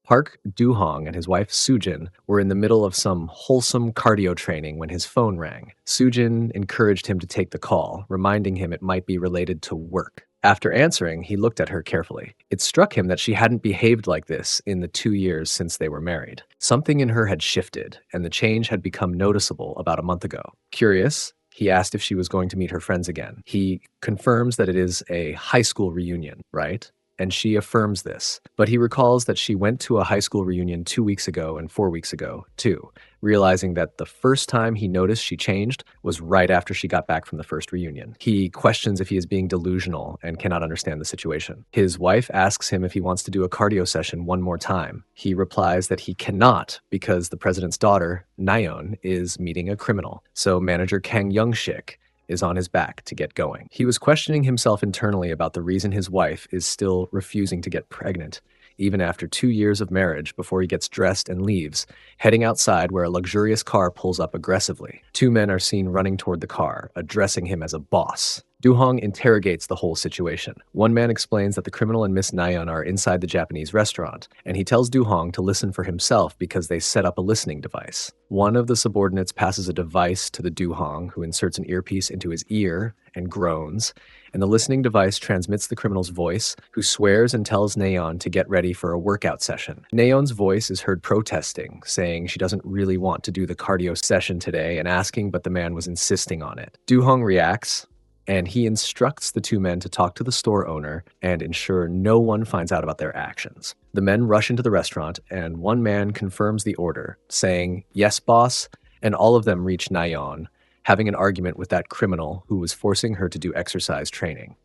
Park Duhong and his wife Sujin were in the middle of some wholesome cardio training when his phone rang. Sujin encouraged him to take the call, reminding him it might be related to work. After answering, he looked at her carefully. It struck him that she hadn't behaved like this in the 2 years since they were married. Something in her had shifted, and the change had become noticeable about a month ago. Curious, he asked if she was going to meet her friends again. He confirms that it is a high school reunion, right? And she affirms this. But he recalls that she went to a high school reunion 2 weeks ago and 4 weeks ago, too, realizing that the first time he noticed she changed was right after she got back from the first reunion. He questions if he is being delusional and cannot understand the situation. His wife asks him if he wants to do a cardio session one more time. He replies that he cannot because the president's daughter, Naon, is meeting a criminal. So manager Kang Young-shik is on his back to get going. He was questioning himself internally about the reason his wife is still refusing to get pregnant, even after 2 years of marriage, before he gets dressed and leaves, heading outside where a luxurious car pulls up aggressively. Two men are seen running toward the car, addressing him as a boss. Duhong interrogates the whole situation. One man explains that the criminal and Miss Naon are inside the Japanese restaurant, and he tells Duhong to listen for himself because they set up a listening device. One of the subordinates passes a device to the Duhong, who inserts an earpiece into his ear and groans, and the listening device transmits the criminal's voice, who swears and tells Naon to get ready for a workout session. Naon's voice is heard protesting, saying she doesn't really want to do the cardio session today and asking, but the man was insisting on it. Duhong reacts, and he instructs the two men to talk to the store owner and ensure no one finds out about their actions. The men rush into the restaurant, and one man confirms the order, saying, "Yes, boss," and all of them reach Naon, having an argument with that criminal who was forcing her to do exercise training.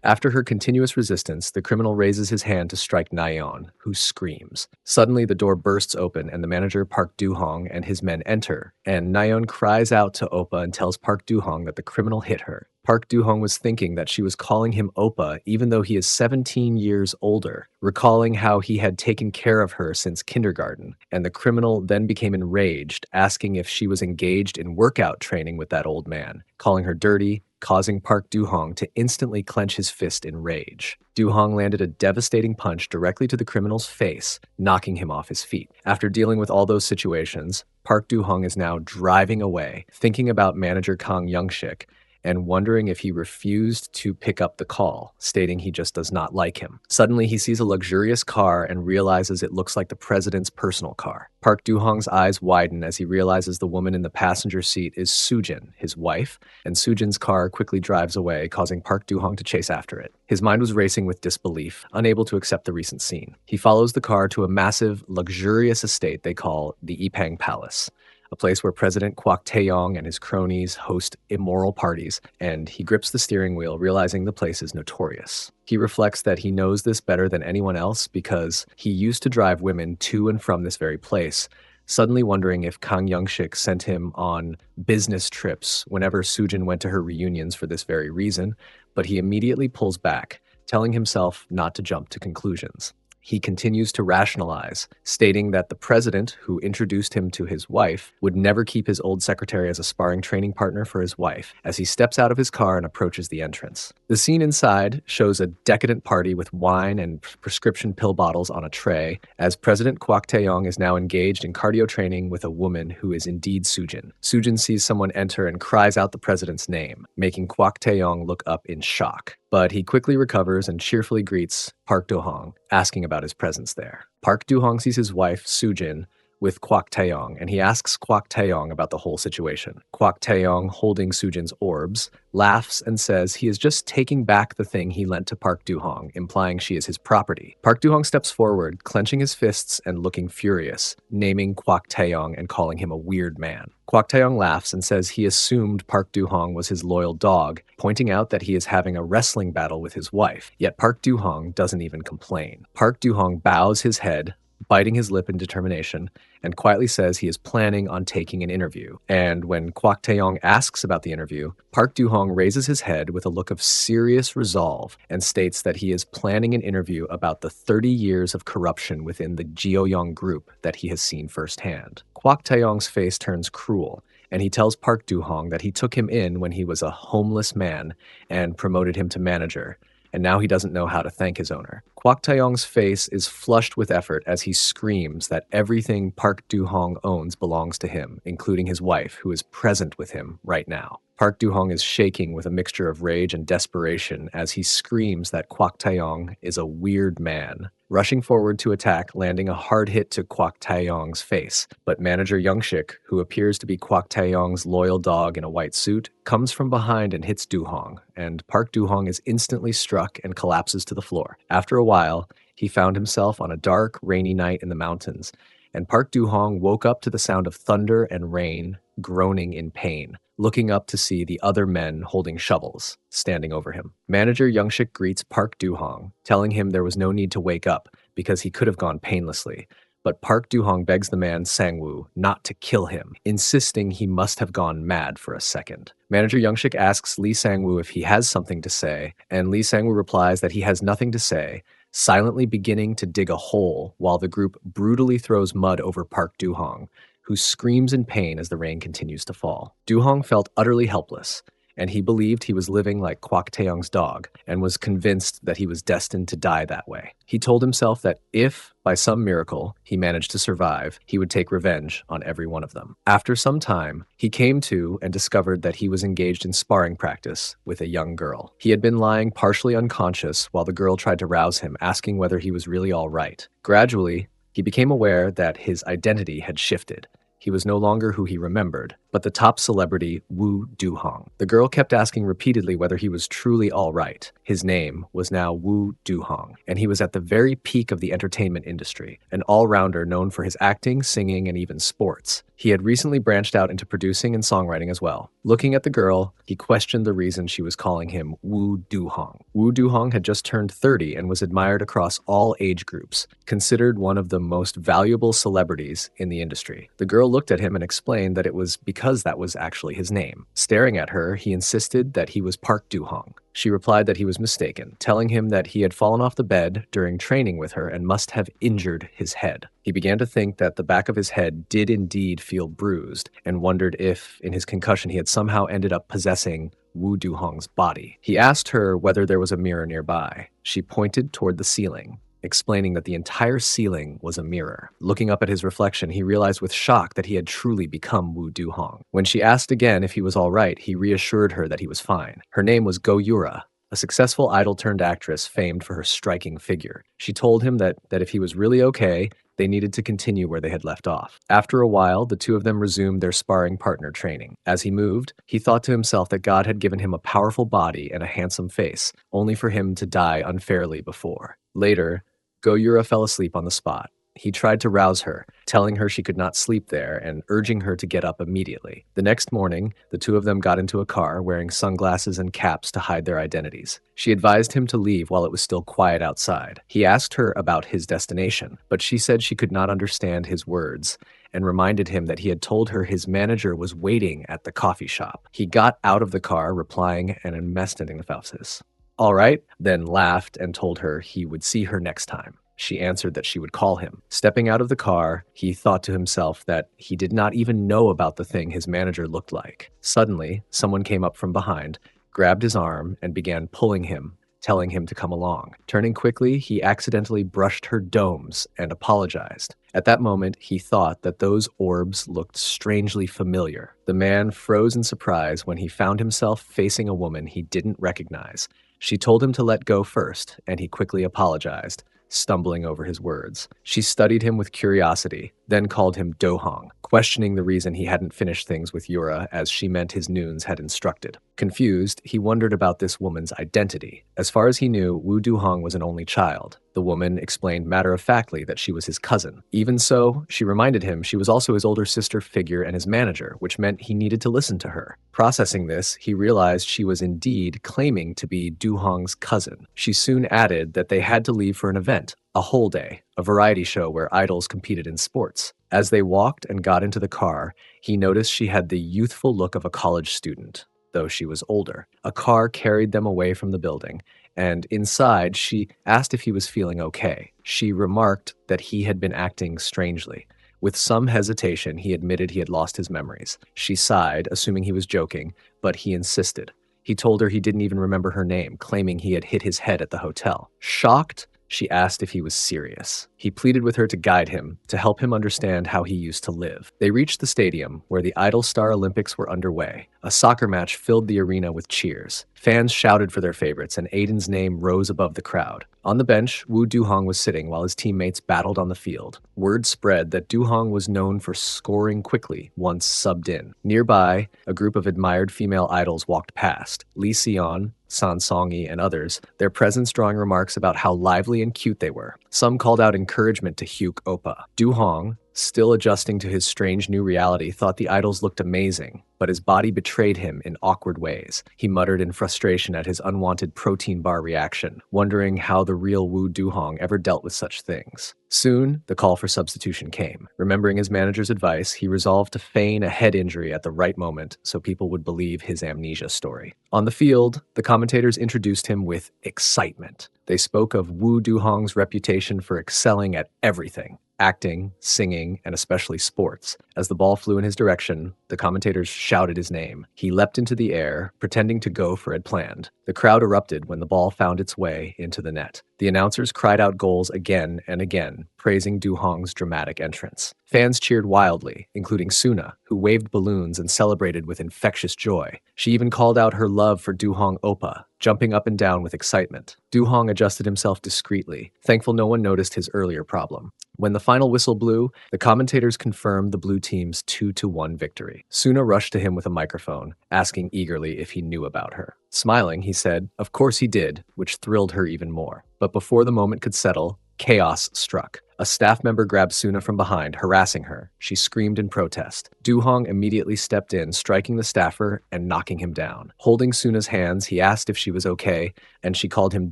After her continuous resistance, the criminal raises his hand to strike Naon, who screams. Suddenly, the door bursts open, and the manager Park Duhong and his men enter, and Naon cries out to Oppa and tells Park Duhong that the criminal hit her. Park Duhong was thinking that she was calling him Oppa even though he is 17 years older, recalling how he had taken care of her since kindergarten, and the criminal then became enraged, asking if she was engaged in workout training with that old man, calling her dirty, causing Park Duhong to instantly clench his fist in rage. Duhong landed a devastating punch directly to the criminal's face, knocking him off his feet. After dealing with all those situations, Park Duhong is now driving away, thinking about manager Kang Young-shik, and wondering if he refused to pick up the call, stating he just does not like him. Suddenly, he sees a luxurious car and realizes it looks like the president's personal car. Park Duhong's eyes widen as he realizes the woman in the passenger seat is Sujin, his wife, and Sujin's car quickly drives away, causing Park Duhong to chase after it. His mind was racing with disbelief, unable to accept the recent scene. He follows the car to a massive, luxurious estate they call the Ipang Palace, a place where President Quac and his cronies host immoral parties, and he grips the steering wheel, realizing the place is notorious. He reflects that he knows this better than anyone else because he used to drive women to and from this very place, suddenly wondering if Kang Young-shik sent him on business trips whenever Sujin went to her reunions for this very reason, but he immediately pulls back, telling himself not to jump to conclusions. He continues to rationalize, stating that the president, who introduced him to his wife, would never keep his old secretary as a sparring training partner for his wife, as he steps out of his car and approaches the entrance. The scene inside shows a decadent party with wine and prescription pill bottles on a tray, as President Quac is now engaged in cardio training with a woman who is indeed Sujin. Sujin sees someone enter and cries out the president's name, making Quac look up in shock. But he quickly recovers and cheerfully greets Park Duhong, asking about his presence there. Park Duhong sees his wife, Sujin, with Quac and he asks Quac about the whole situation. Quac, holding Sujin's orbs, laughs and says he is just taking back the thing he lent to Park Duhong, implying she is his property. Park Duhong steps forward, clenching his fists and looking furious, naming Quac and calling him a weird man. Quac laughs and says he assumed Park Duhong was his loyal dog, pointing out that he is having a wrestling battle with his wife, yet Park Duhong doesn't even complain. Park Duhong bows his head, biting his lip in determination, and quietly says he is planning on taking an interview. And when Quac asks about the interview, Park Duhong raises his head with a look of serious resolve and states that he is planning an interview about the 30 years of corruption within the Jiaoyong group that he has seen firsthand. Quac face turns cruel, and he tells Park Duhong that he took him in when he was a homeless man and promoted him to manager, and now he doesn't know how to thank his owner. Quac Taeyong's face is flushed with effort as he screams that everything Park Du-hong owns belongs to him, including his wife, who is present with him right now. Park Du-hong is shaking with a mixture of rage and desperation as he screams that Quac Taeyong is a weird man, rushing forward to attack, landing a hard hit to Quac Taeyong's face. But manager Youngshik, who appears to be Quac Taeyong's loyal dog in a white suit, comes from behind and hits Du-hong, and Park Du-hong is instantly struck and collapses to the floor. After a while, he found himself on a dark, rainy night in the mountains, and Park Du-hong woke up to the sound of thunder and rain, groaning in pain, looking up to see the other men holding shovels, standing over him. Manager Youngshik greets Park Du-hong, telling him there was no need to wake up because he could have gone painlessly. But Park Du-hong begs the man Sang-woo not to kill him, insisting he must have gone mad for a second. Manager Youngshik asks Lee Sang-woo if he has something to say, and Lee Sang-woo replies that he has nothing to say, silently beginning to dig a hole while the group brutally throws mud over Park Du-hong, who screams in pain as the rain continues to fall. Du-hong felt utterly helpless, and he believed he was living like Quac Taeyong's dog, and was convinced that he was destined to die that way. He told himself that if, by some miracle, he managed to survive, he would take revenge on every one of them. After some time, he came to and discovered that he was engaged in sparring practice with a young girl. He had been lying partially unconscious while the girl tried to rouse him, asking whether he was really all right. Gradually, he became aware that his identity had shifted. He was no longer who he remembered, but the top celebrity, Wu Duhong. The girl kept asking repeatedly whether he was truly all right. His name was now Wu Duhong, and he was at the very peak of the entertainment industry, an all-rounder known for his acting, singing, and even sports. He had recently branched out into producing and songwriting as well. Looking at the girl, he questioned the reason she was calling him Wu Duhong. Wu Duhong had just turned 30 and was admired across all age groups, considered one of the most valuable celebrities in the industry. The girl looked at him and explained that it was because that was actually his name. Staring at her, he insisted that he was Park Duhong. She replied that he was mistaken, telling him that he had fallen off the bed during training with her and must have injured his head. He began to think that the back of his head did indeed feel bruised, and wondered if, in his concussion, he had somehow ended up possessing Wu Duhong's body. He asked her whether there was a mirror nearby. She pointed toward the ceiling, explaining that the entire ceiling was a mirror. Looking up at his reflection, he realized with shock that he had truly become Wu Duhong. When she asked again if he was all right, he reassured her that he was fine. Her name was Go Yura, a successful idol-turned-actress famed for her striking figure. She told him that if he was really okay, they needed to continue where they had left off. After a while, the two of them resumed their sparring partner training. As he moved, he thought to himself that God had given him a powerful body and a handsome face, only for him to die unfairly before. Later, Go Yura fell asleep on the spot. He tried to rouse her, telling her she could not sleep there and urging her to get up immediately. The next morning, the two of them got into a car wearing sunglasses and caps to hide their identities. She advised him to leave while it was still quiet outside. He asked her about his destination, but she said she could not understand his words and reminded him that he had told her his manager was waiting at the coffee shop. He got out of the car, replying an emphasis. All right, then laughed and told her he would see her next time. She answered that she would call him. Stepping out of the car, he thought to himself that he did not even know about the thing his manager looked like. Suddenly, someone came up from behind, grabbed his arm, and began pulling him, telling him to come along. Turning quickly, he accidentally brushed her domes and apologized. At that moment, he thought that those orbs looked strangely familiar. The man froze in surprise when he found himself facing a woman he didn't recognize. She told him to let go first, and he quickly apologized, stumbling over his words. She studied him with curiosity, then called him Dohong, questioning the reason he hadn't finished things with Yura, as she meant his noons had instructed. Confused, he wondered about this woman's identity. As far as he knew, Wu Duhong was an only child. The woman explained matter-of-factly that she was his cousin. Even so, she reminded him she was also his older sister figure and his manager, which meant he needed to listen to her. Processing this, he realized she was indeed claiming to be Duhong's cousin. She soon added that they had to leave for an event, a whole day, a variety show where idols competed in sports. As they walked and got into the car, he noticed she had the youthful look of a college student, though she was older. A car carried them away from the building, and inside, she asked if he was feeling okay. She remarked that he had been acting strangely. With some hesitation, he admitted he had lost his memories. She sighed, assuming he was joking, but he insisted. He told her he didn't even remember her name, claiming he had hit his head at the hotel. Shocked, She asked if he was serious. He pleaded with her to guide him, to help him understand how he used to live. They reached the stadium, where the Idol Star Olympics were underway. A soccer match filled the arena with cheers. Fans shouted for their favorites, and Aiden's name rose above the crowd. On the bench, Wu Duhong was sitting while his teammates battled on the field. Word spread that Duhong was known for scoring quickly once subbed in. Nearby, a group of admired female idols walked past. Lee Sion, San Songi, and others, their presence drawing remarks about how lively and cute they were. Some called out encouragement to Hyuk Oppa. Duhong, still adjusting to his strange new reality, thought the idols looked amazing, but his body betrayed him in awkward ways. He muttered in frustration at his unwanted protein bar reaction, wondering how the real Wu Duhong ever dealt with such things. Soon, the call for substitution came. Remembering his manager's advice, he resolved to feign a head injury at the right moment so people would believe his amnesia story. On the field, the commentators introduced him with excitement. They spoke of Wu Duhong's reputation for excelling at everything: acting, singing, and especially sports. As the ball flew in his direction, the commentators shouted his name. He leapt into the air, pretending to go for it planned. The crowd erupted when the ball found its way into the net. The announcers cried out goals again and again, praising Duhong's dramatic entrance. Fans cheered wildly, including Suna, who waved balloons and celebrated with infectious joy. She even called out her love for Duhong Oppa, jumping up and down with excitement. Duhong adjusted himself discreetly, thankful no one noticed his earlier problem. When the final whistle blew, the commentators confirmed the blue team's 2-1 victory. Suna rushed to him with a microphone, asking eagerly if he knew about her. Smiling, he said, of course he did, which thrilled her even more. But before the moment could settle, chaos struck. A staff member grabbed Suna from behind, harassing her. She screamed in protest. Duhong immediately stepped in, striking the staffer and knocking him down. Holding Suna's hands, he asked if she was okay, and she called him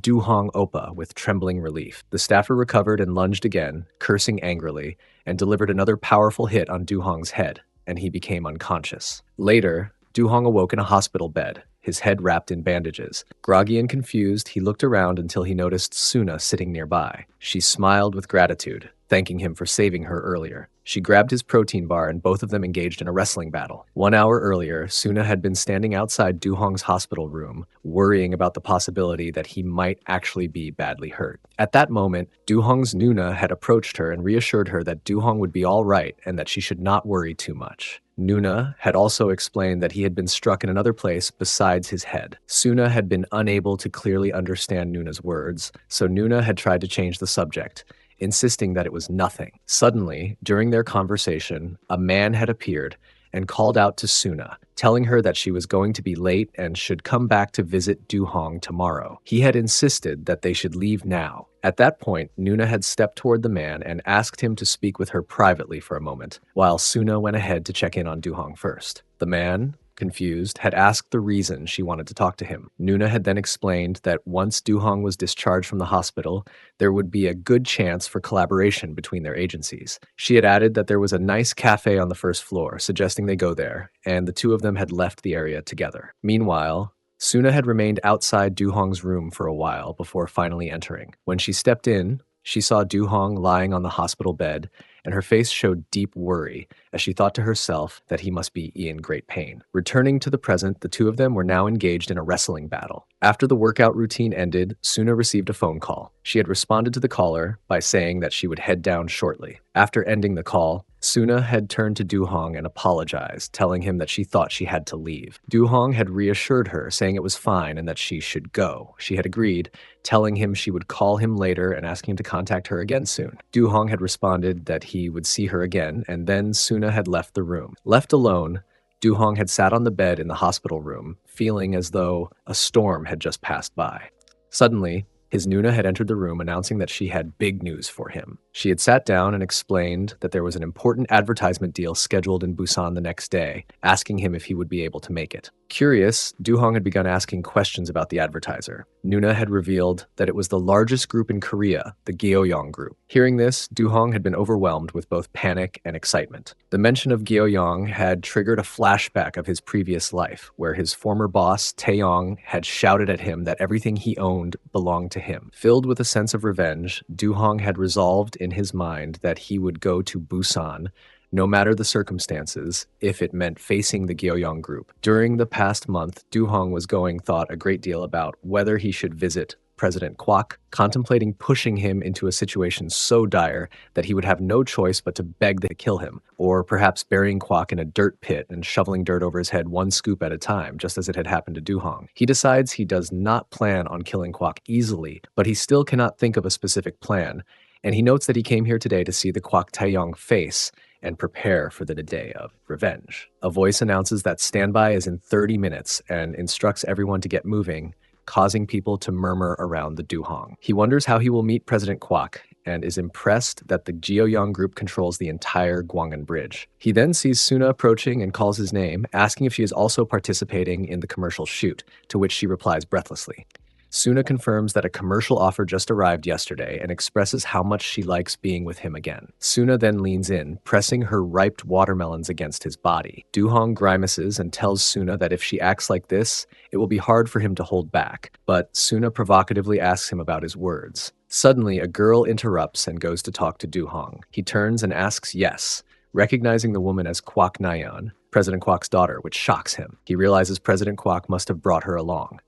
Duhong Oppa with trembling relief. The staffer recovered and lunged again, cursing angrily, and delivered another powerful hit on Duhong's head, and he became unconscious. Later, Duhong awoke in a hospital bed, his head wrapped in bandages. Groggy and confused, he looked around until he noticed Suna sitting nearby. She smiled with gratitude, thanking him for saving her earlier. She grabbed his protein bar and both of them engaged in a wrestling battle. 1 hour earlier, Suna had been standing outside Duhong's hospital room, worrying about the possibility that he might actually be badly hurt. At that moment, Duhong's Nuna had approached her and reassured her that Duhong would be all right and that she should not worry too much. Nuna had also explained that he had been struck in another place besides his head. Suna had been unable to clearly understand Nuna's words, so Nuna had tried to change the subject, insisting that it was nothing. Suddenly, during their conversation, a man had appeared and called out to Suna, telling her that she was going to be late and should come back to visit Duhong tomorrow. He had insisted that they should leave now. At that point, Nuna had stepped toward the man and asked him to speak with her privately for a moment, while Suna went ahead to check in on Duhong first. The man, confused, had asked the reason she wanted to talk to him. Nuna had then explained that once Duhong was discharged from the hospital, there would be a good chance for collaboration between their agencies. She had added that there was a nice cafe on the first floor, suggesting they go there, and the two of them had left the area together. Meanwhile, Suna had remained outside Duhong's room for a while before finally entering. When she stepped in, she saw Duhong lying on the hospital bed, and her face showed deep worry as she thought to herself that he must be in great pain. Returning to the present, the two of them were now engaged in a wrestling battle. After the workout routine ended, Suna received a phone call. She had responded to the caller by saying that she would head down shortly. After ending the call, Suna had turned to Duhong and apologized, telling him that she thought she had to leave. Duhong had reassured her, saying it was fine and that she should go. She had agreed, telling him she would call him later and asking him to contact her again soon. Duhong had responded that he would see her again, and then Suna had left the room. Left alone, Duhong had sat on the bed in the hospital room, feeling as though a storm had just passed by. Suddenly, his Nuna had entered the room announcing that she had big news for him. She had sat down and explained that there was an important advertisement deal scheduled in Busan the next day, asking him if he would be able to make it. Curious, Duhong had begun asking questions about the advertiser. Nuna had revealed that it was the largest group in Korea, the Gyeoyong group. Hearing this, Duhong had been overwhelmed with both panic and excitement. The mention of Gyeoyong had triggered a flashback of his previous life, where his former boss, Taeyong, had shouted at him that everything he owned belonged to him. Filled with a sense of revenge, Duhong had resolved in his mind that he would go to Busan, no matter the circumstances, if it meant facing the Gyeoyong group. During the past month, Duhong was going thought a great deal about whether he should visit President Quac, contemplating pushing him into a situation so dire that he would have no choice but to beg them to kill him, or perhaps burying Quac in a dirt pit and shoveling dirt over his head one scoop at a time, just as it had happened to Duhong. He decides he does not plan on killing Quac easily, but he still cannot think of a specific plan, and he notes that he came here today to see the Quac Taeyong face and prepare for the day of revenge. A voice announces that standby is in 30 minutes and instructs everyone to get moving, causing people to murmur around the Duhong. He wonders how he will meet President Quac and is impressed that the Jiaoyang group controls the entire Guangan Bridge. He then sees Suna approaching and calls his name, asking if she is also participating in the commercial shoot, to which she replies breathlessly. Suna confirms that a commercial offer just arrived yesterday and expresses how much she likes being with him again. Suna then leans in, pressing her ripe watermelons against his body. Duhong grimaces and tells Suna that if she acts like this, it will be hard for him to hold back, but Suna provocatively asks him about his words. Suddenly, a girl interrupts and goes to talk to Duhong. He turns and asks yes, recognizing the woman as Quac Naon, President Quac's daughter, which shocks him. He realizes President Quac must have brought her along.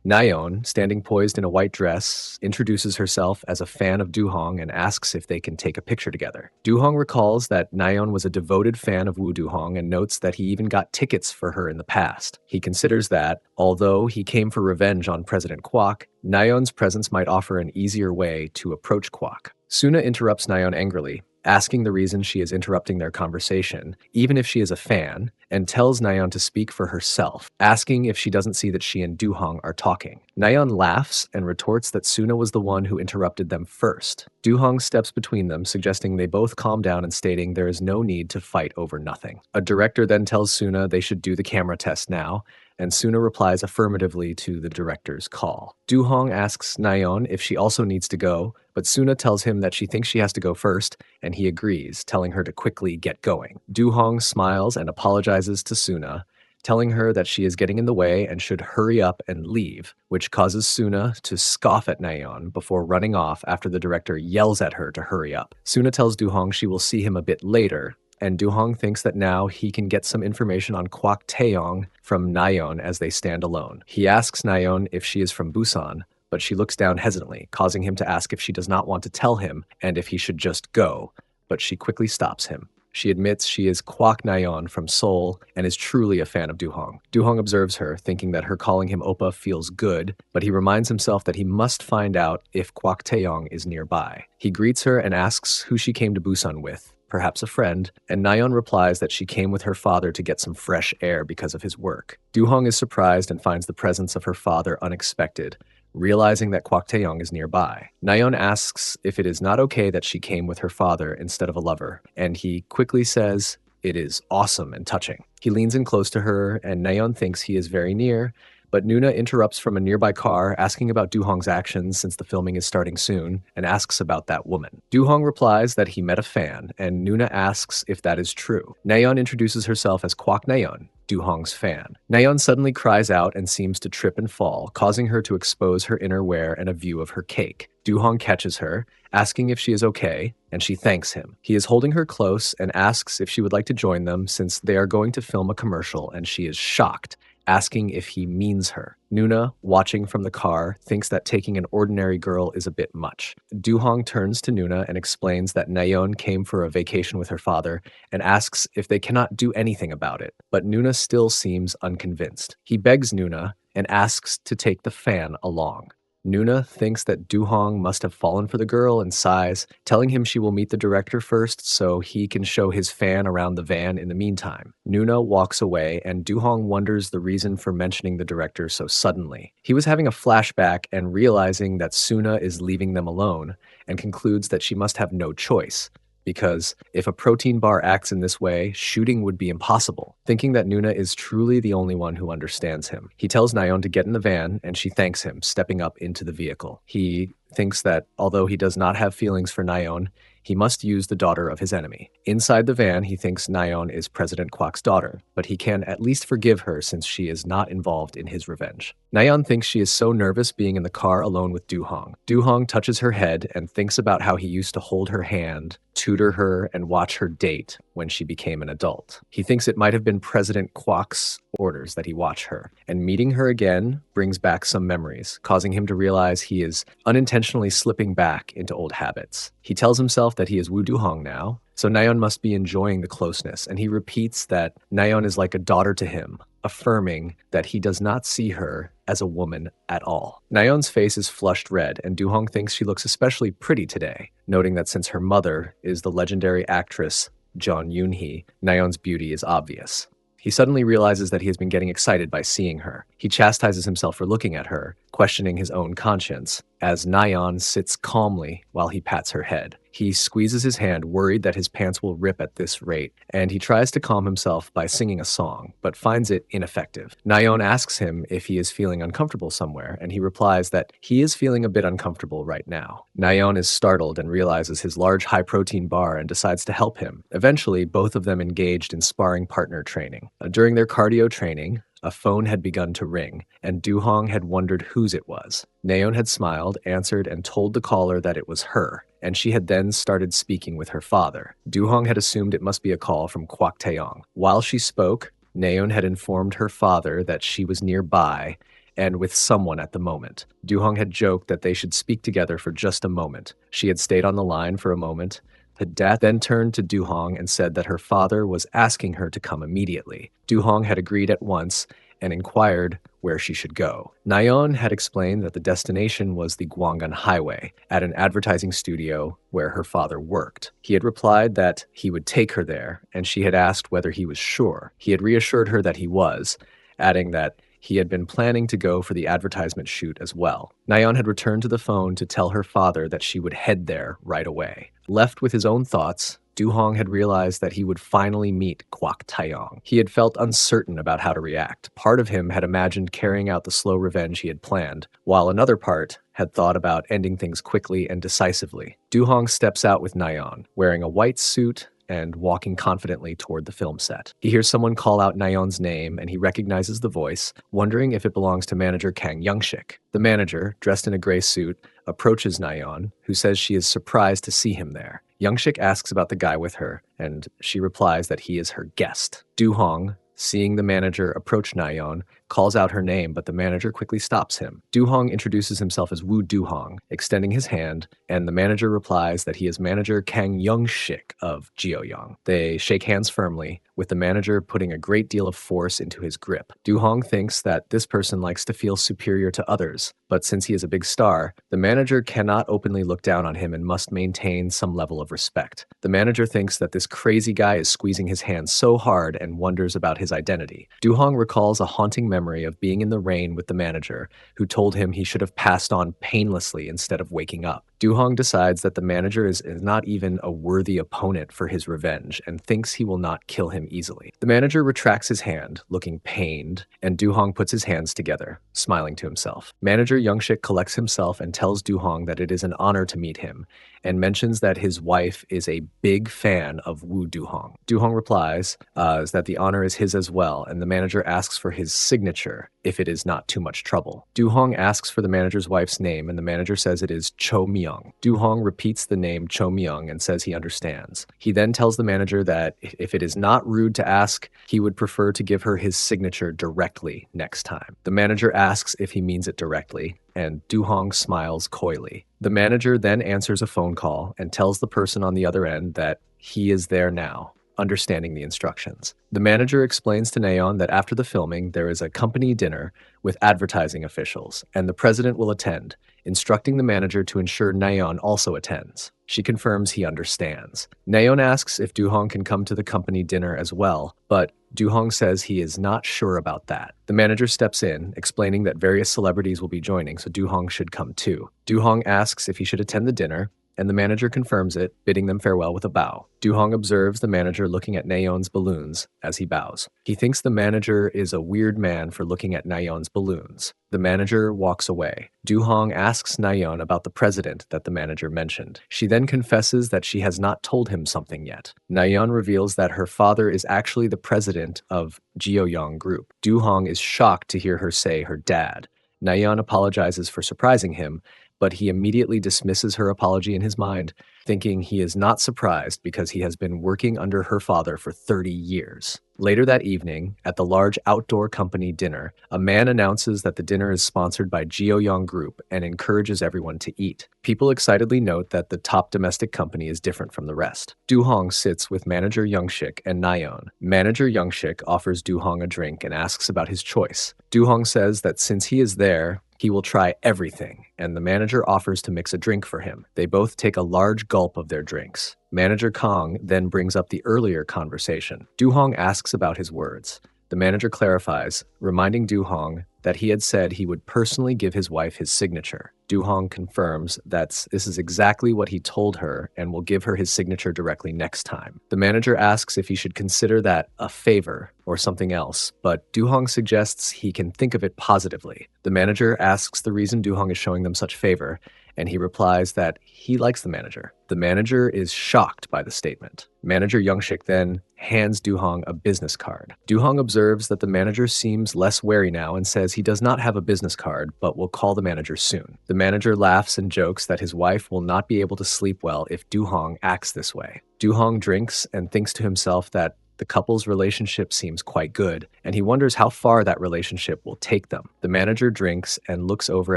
Naon, standing poised in a white dress, introduces herself as a fan of Duhong and asks if they can take a picture together. Duhong recalls that Naon was a devoted fan of Wu Duhong and notes that he even got tickets for her in the past. He considers that, although he came for revenge on President Quac, Naon's presence might offer an easier way to approach Quac. Suna interrupts Naon angrily, asking the reason she is interrupting their conversation, even if she is a fan, and tells Naon to speak for herself, asking if she doesn't see that she and Duhong are talking. Naon laughs and retorts that Suna was the one who interrupted them first. Duhong steps between them, suggesting they both calm down and stating there is no need to fight over nothing. A director then tells Suna they should do the camera test now, and Suna replies affirmatively to the director's call. Duhong asks Naon if she also needs to go, but Suna tells him that she thinks she has to go first, and he agrees, telling her to quickly get going. Duhong smiles and apologizes to Suna, telling her that she is getting in the way and should hurry up and leave, which causes Suna to scoff at Naon before running off after the director yells at her to hurry up. Suna tells Duhong she will see him a bit later, and Duhong thinks that now he can get some information on Quac Taeyong from Naon as they stand alone. He asks Naon if she is from Busan, but she looks down hesitantly, causing him to ask if she does not want to tell him and if he should just go, but she quickly stops him. She admits she is Quac Naon from Seoul and is truly a fan of Duhong. Duhong observes her, thinking that her calling him Oppa feels good, but he reminds himself that he must find out if Quac Taeyong is nearby. He greets her and asks who she came to Busan with, perhaps a friend, and Naon replies that she came with her father to get some fresh air because of his work. Duhong is surprised and finds the presence of her father unexpected, realizing that Quac Taeyong is nearby. Naon asks if it is not okay that she came with her father instead of a lover, and he quickly says it is awesome and touching. He leans in close to her, and Naon thinks he is very near, but Nuna interrupts from a nearby car, asking about Duhong's actions since the filming is starting soon, and asks about that woman. Duhong replies that he met a fan, and Nuna asks if that is true. Naon introduces herself as Quac Naon, Duhong's fan. Naon suddenly cries out and seems to trip and fall, causing her to expose her inner wear and a view of her cake. Duhong catches her, asking if she is okay, and she thanks him. He is holding her close and asks if she would like to join them since they are going to film a commercial, and she is shocked, asking if he means her. Nuna, watching from the car, thinks that taking an ordinary girl is a bit much. Duhong turns to Nuna and explains that Naon came for a vacation with her father and asks if they cannot do anything about it, but Nuna still seems unconvinced. He begs Nuna and asks to take the fan along. Nuna thinks that Duhong must have fallen for the girl and sighs, telling him she will meet the director first so he can show his fan around the van in the meantime. Nuna walks away, and Duhong wonders the reason for mentioning the director so suddenly. He was having a flashback and realizing that Suna is leaving them alone, and concludes that she must have no choice, because if a protein bar acts in this way, shooting would be impossible. Thinking that Nuna is truly the only one who understands him, he tells Naon to get in the van, and she thanks him, stepping up into the vehicle. He thinks that although he does not have feelings for Naon, He must use the daughter of his enemy. Inside the van, he thinks Naon is President Quac's daughter, but he can at least forgive her since she is not involved in his revenge. Naon thinks she is so nervous being in the car alone with Duhong. Duhong touches her head and thinks about how he used to hold her hand, tutor her, and watch her date when she became an adult. He thinks it might have been President Quac's orders that he watch her, and meeting her again brings back some memories, causing him to realize he is unintentionally slipping back into old habits. He tells himself that he is Wu Duhong now, so Naon must be enjoying the closeness, and he repeats that Naon is like a daughter to him, affirming that he does not see her as a woman at all. Naon's face is flushed red, and Duhong thinks she looks especially pretty today, noting that since her mother is the legendary actress Jeon Yoon-hee, Naon's beauty is obvious. He suddenly realizes that he has been getting excited by seeing her. He chastises himself for looking at her, questioning his own conscience, as Naon sits calmly while he pats her head. He squeezes his hand, worried that his pants will rip at this rate, and he tries to calm himself by singing a song, but finds it ineffective. Naon asks him if he is feeling uncomfortable somewhere, and he replies that he is feeling a bit uncomfortable right now. Naon is startled and realizes his large high-protein bar and decides to help him. Eventually, both of them engaged in sparring partner training. During their cardio training, a phone had begun to ring, and Duhong had wondered whose it was. Naon had smiled, answered, and told the caller that it was her, and she had then started speaking with her father. Duhong had assumed it must be a call from Quac Taeyong. While she spoke, Naon had informed her father that she was nearby and with someone at the moment. Duhong had joked that they should speak together for just a moment. She had stayed on the line for a moment. The dad then turned to Duhong and said that her father was asking her to come immediately. Duhong had agreed at once and inquired where she should go. Naon had explained that the destination was the Gwangan Highway, at an advertising studio where her father worked. He had replied that he would take her there, and she had asked whether he was sure. He had reassured her that he was, adding that he had been planning to go for the advertisement shoot as well. Naon had returned to the phone to tell her father that she would head there right away. Left with his own thoughts, Duhong had realized that he would finally meet Quac Taeyong. He had felt uncertain about how to react. Part of him had imagined carrying out the slow revenge he had planned, while another part had thought about ending things quickly and decisively. Duhong steps out with Naon, wearing a white suit and walking confidently toward the film set. He hears someone call out Naon's name, and he recognizes the voice, wondering if it belongs to manager Kang Youngshik. The manager, dressed in a gray suit, approaches Naon, who says she is surprised to see him there. Youngshik asks about the guy with her, and she replies that he is her guest. Duhong, seeing the manager approach Naon, calls out her name, but the manager quickly stops him. Duhong introduces himself as Wu Duhong, extending his hand, and the manager replies that he is manager Kang Youngshik of Jeoyang. They shake hands firmly, with the manager putting a great deal of force into his grip. Duhong thinks that this person likes to feel superior to others, but since he is a big star, the manager cannot openly look down on him and must maintain some level of respect. The manager thinks that this crazy guy is squeezing his hand so hard and wonders about his identity. Duhong recalls a haunting memory of being in the rain with the manager, who told him he should have passed on painlessly instead of waking up. Duhong decides that the manager is not even a worthy opponent for his revenge and thinks he will not kill him easily. The manager retracts his hand, looking pained, and Duhong puts his hands together, smiling to himself. Manager Youngshik collects himself and tells Duhong that it is an honor to meet him, and mentions that his wife is a big fan of Wu Duhong. Duhong replies that the honor is his as well, and the manager asks for his signature if it is not too much trouble. Duhong asks for the manager's wife's name, and the manager says it is Cho Myung. Duhong repeats the name Cho Myung and says he understands. He then tells the manager that if it is not rude to ask, he would prefer to give her his signature directly next time. The manager asks if he means it directly, and Duhong smiles coyly. The manager then answers a phone call and tells the person on the other end that he is there now, understanding the instructions. The manager explains to Naon that after the filming, there is a company dinner with advertising officials, and the president will attend, instructing the manager to ensure Naon also attends. She confirms he understands. Naon asks if Duhong can come to the company dinner as well, but Duhong says he is not sure about that. The manager steps in, explaining that various celebrities will be joining, so Duhong should come too. Duhong asks if he should attend the dinner, and the manager confirms it, bidding them farewell with a bow. Duhong observes the manager looking at Naon's balloons as he bows. He thinks the manager is a weird man for looking at Naon's balloons. The manager walks away. Duhong asks Naon about the president that the manager mentioned. She then confesses that she has not told him something yet. Naon reveals that her father is actually the president of Jiuyong Group. Duhong is shocked to hear her say her dad. Naon apologizes for surprising him, but he immediately dismisses her apology in his mind, thinking he is not surprised because he has been working under her father for 30 years. Later that evening, at the large outdoor company dinner, a man announces that the dinner is sponsored by Jiuyong Group and encourages everyone to eat. People excitedly note that the top domestic company is different from the rest. Duhong sits with manager Youngshik and Naon. Manager Youngshik offers Duhong a drink and asks about his choice. Duhong says that since he is there, he will try everything, and the manager offers to mix a drink for him. They both take a large gulp of their drinks. Manager Kong then brings up the earlier conversation. Duhong asks about his words. The manager clarifies, reminding Duhong that he had said he would personally give his wife his signature. Duhong confirms that this is exactly what he told her and will give her his signature directly next time. The manager asks if he should consider that a favor or something else, but Duhong suggests he can think of it positively. The manager asks the reason Duhong is showing them such favor, and he replies that he likes the manager. The manager is shocked by the statement. Manager Youngshik then hands Duhong a business card. Duhong observes that the manager seems less wary now and says he does not have a business card, but will call the manager soon. The manager laughs and jokes that his wife will not be able to sleep well if Duhong acts this way. Duhong drinks and thinks to himself that the couple's relationship seems quite good, and he wonders how far that relationship will take them. The manager drinks and looks over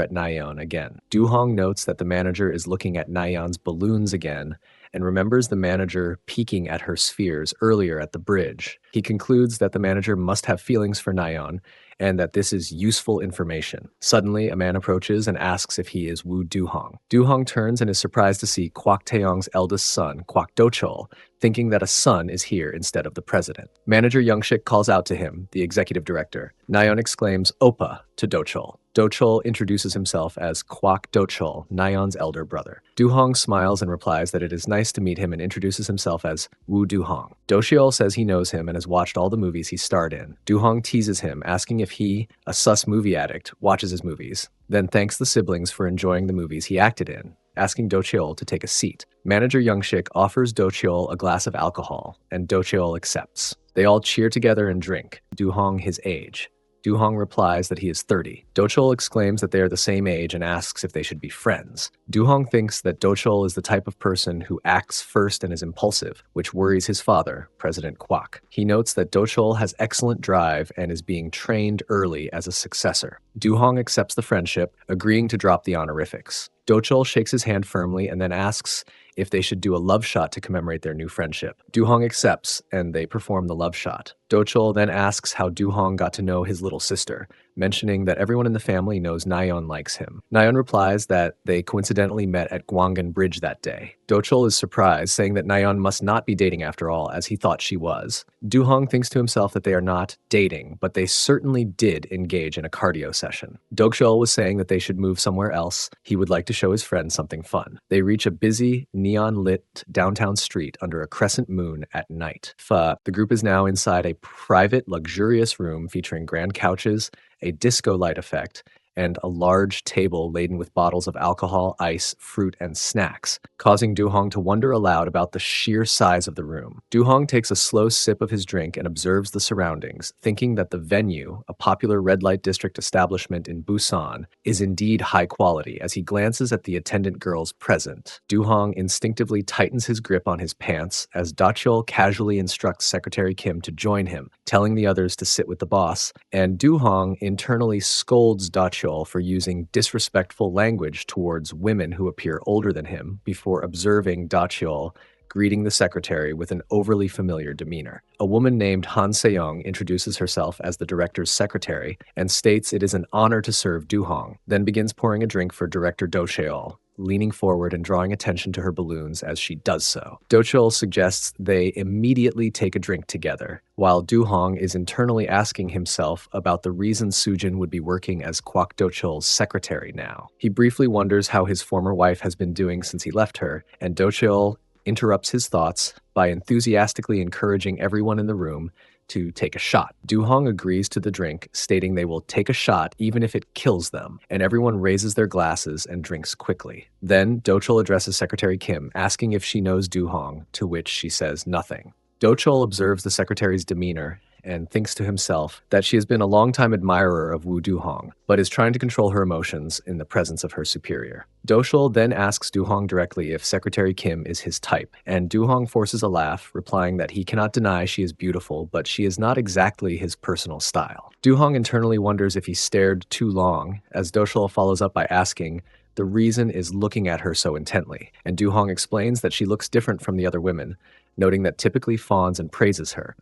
at Naon again. Duhong notes that the manager is looking at Nayeon's balloons again, and remembers the manager peeking at her spheres earlier at the bridge. He concludes that the manager must have feelings for Naon, and that this is useful information. Suddenly, a man approaches and asks if he is Wu Duhong. Duhong turns and is surprised to see Quac Taeyong's eldest son, Quac Dochol, thinking that a son is here instead of the president. Manager Youngshik calls out to him, the executive director. Naon exclaims Oppa to Dochol. Dochol introduces himself as Quac Dochol, Nayeon's elder brother. Duhong smiles and replies that it is nice to meet him and introduces himself as Wu Duhong. Dochol says he knows him and has watched all the movies he starred in. Duhong teases him, asking if he, a sus movie addict, watches his movies, then thanks the siblings for enjoying the movies he acted in, asking Dochol to take a seat. Manager Youngshik offers Dochol a glass of alcohol, and Dochol accepts. They all cheer together and drink, Duhong his age. Duhong replies that he is 30. Dochol exclaims that they are the same age and asks if they should be friends. Duhong thinks that Dochol is the type of person who acts first and is impulsive, which worries his father, President Quac. He notes that Dochol has excellent drive and is being trained early as a successor. Duhong accepts the friendship, agreeing to drop the honorifics. Dochol shakes his hand firmly and then asks if they should do a love shot to commemorate their new friendship. Duhong accepts, and they perform the love shot. Dochol then asks how Duhong got to know his little sister, mentioning that everyone in the family knows Naon likes him. Naon replies that they coincidentally met at Gwangan Bridge that day. Dochol is surprised, saying that Naon must not be dating after all, as he thought she was. Duhong thinks to himself that they are not dating, but they certainly did engage in a cardio session. Dochol was saying that they should move somewhere else. He would like to show his friends something fun. They reach a busy, neon-lit downtown street under a crescent moon at night. The group is now inside a private, luxurious room featuring grand couches, a disco light effect, and a large table laden with bottles of alcohol, ice, fruit, and snacks, causing Duhong to wonder aloud about the sheer size of the room. Duhong takes a slow sip of his drink and observes the surroundings, thinking that the venue, a popular red light district establishment in Busan, is indeed high quality. As he glances at the attendant girls present, Duhong instinctively tightens his grip on his pants as Dachol casually instructs Secretary Kim to join him, telling the others to sit with the boss, and Duhong internally scolds Dachol for using disrespectful language towards women who appear older than him before observing Dachol greeting the secretary with an overly familiar demeanor. A woman named Han Seong introduces herself as the director's secretary and states it is an honor to serve Duhong, then begins pouring a drink for Director Do Cheol. leaning forward and drawing attention to her balloons as she does so. Dochul suggests they immediately take a drink together, while Duhong is internally asking himself about the reason Sujin would be working as Quac Dochul's secretary now. He briefly wonders how his former wife has been doing since he left her, and Dochul interrupts his thoughts by enthusiastically encouraging everyone in the room to take a shot. Duhong agrees to the drink, stating they will take a shot even if it kills them, and everyone raises their glasses and drinks quickly. Then Dochul addresses Secretary Kim, asking if she knows Duhong, to which she says nothing. Dochul observes the secretary's demeanor and thinks to himself that she has been a longtime admirer of Wu Duhong, but is trying to control her emotions in the presence of her superior. Dochul then asks Duhong directly if Secretary Kim is his type, and Duhong forces a laugh, replying that he cannot deny she is beautiful, but she is not exactly his personal style. Duhong internally wonders if he stared too long, as Dochul follows up by asking the reason is looking at her so intently, and Duhong explains that she looks different from the other women, noting that typically fawns and praises her,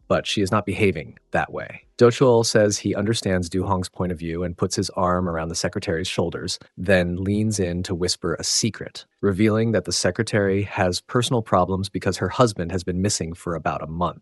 but she is not behaving that way. Dochul says he understands Duhong's point of view and puts his arm around the secretary's shoulders, then leans in to whisper a secret, revealing that the secretary has personal problems because her husband has been missing for about a month.